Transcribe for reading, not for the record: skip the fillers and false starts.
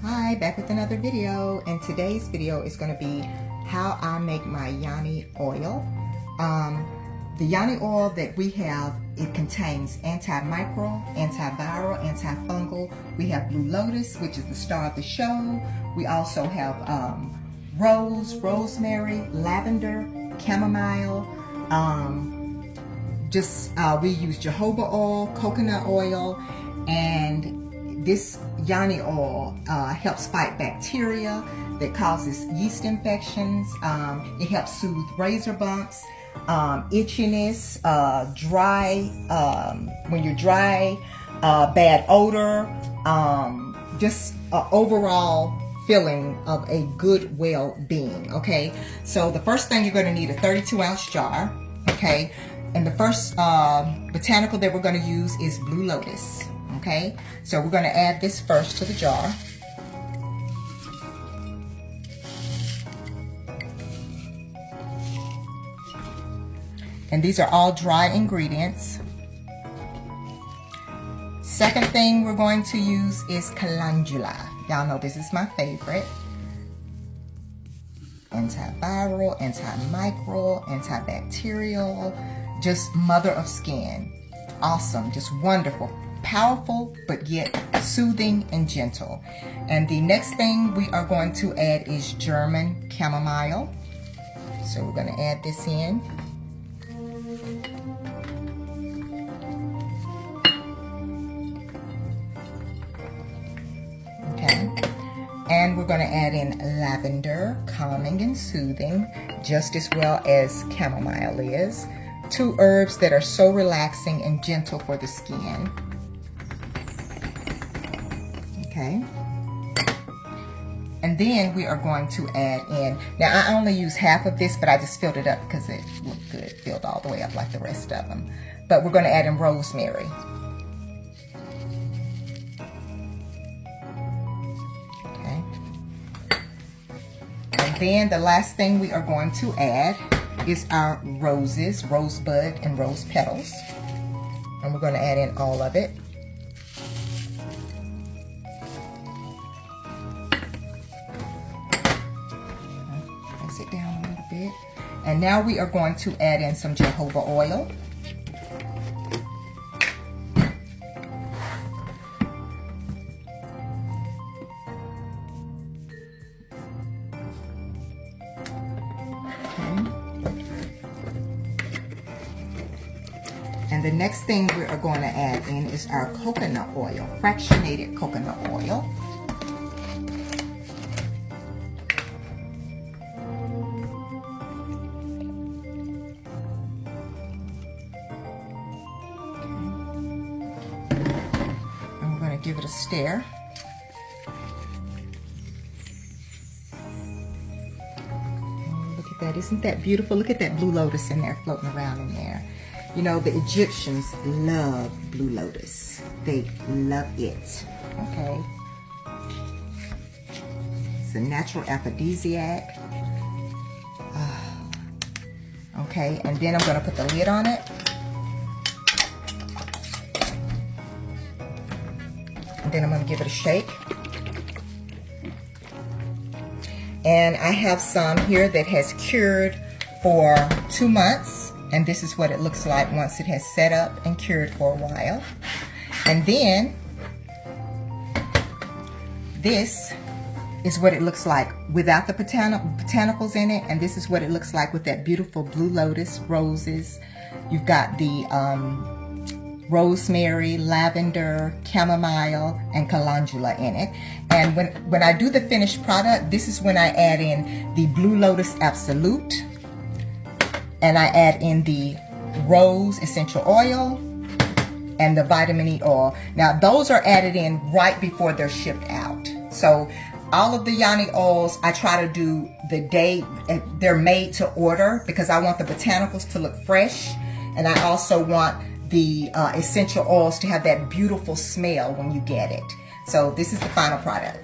Hi, back with another video, and today's video is going to be how I make my Yoni oil. The Yoni oil that we have, it contains antimicrobial, antiviral, antifungal. We have Blue Lotus, which is the star of the show. We also have rosemary, lavender, chamomile. We use jojoba oil, coconut oil, and this Yoni oil helps fight bacteria that causes yeast infections. It helps soothe razor bumps, itchiness, dry, when you're dry, bad odor, just overall feeling of a good well-being. Okay, so the first thing you're going to need a 32-ounce jar. Okay, and the first botanical that we're going to use is Blue Lotus. Okay, so we're going to add this first to the jar. And these are all dry ingredients. Second thing we're going to use is calendula. Y'all know this is my favorite. Antiviral, antimicrobial, antibacterial, just mother of skin. Awesome, just wonderful. Powerful, but yet soothing and gentle. And the next thing we are going to add is German chamomile. So we're going to add this in. Okay. And we're going to add in lavender, calming and soothing, just as well as chamomile is. Two herbs that are so relaxing and gentle for the skin. Okay, and then we are going to add in, now I only use half of this, but I just filled it up because it looked good, filled all the way up like the rest of them. But we're going to add in rosemary. Okay, and then the last thing we are going to add is our roses, rosebud and rose petals, and we're going to add in all of it. It down a little bit, and now we are going to add in some jojoba oil. Okay. And the next thing we are going to add in is our coconut oil, fractionated coconut oil. Give it a stir. Oh, look at that. Isn't that beautiful? Look at that Blue Lotus in there, floating around in there. You know, the Egyptians love Blue Lotus. They love it. Okay. It's a natural aphrodisiac. Okay, and then I'm going to put the lid on it. Then I'm going to give it a shake. And I have some here that has cured for 2 months, and this is what it looks like once it has set up and cured for a while. And then this is what it looks like without the botanicals in it, and this is what it looks like with that beautiful Blue Lotus, roses. You've got the rosemary, lavender, chamomile, and calendula in it. And when I do the finished product, this is when I add in the Blue Lotus Absolute, and I add in the rose essential oil and the vitamin E oil. Now those are added in right before they're shipped out. So all of the Yoni oils I try to do the day they're made to order, because I want the botanicals to look fresh, and I also want the essential oils to have that beautiful smell when you get it. So this is the final product.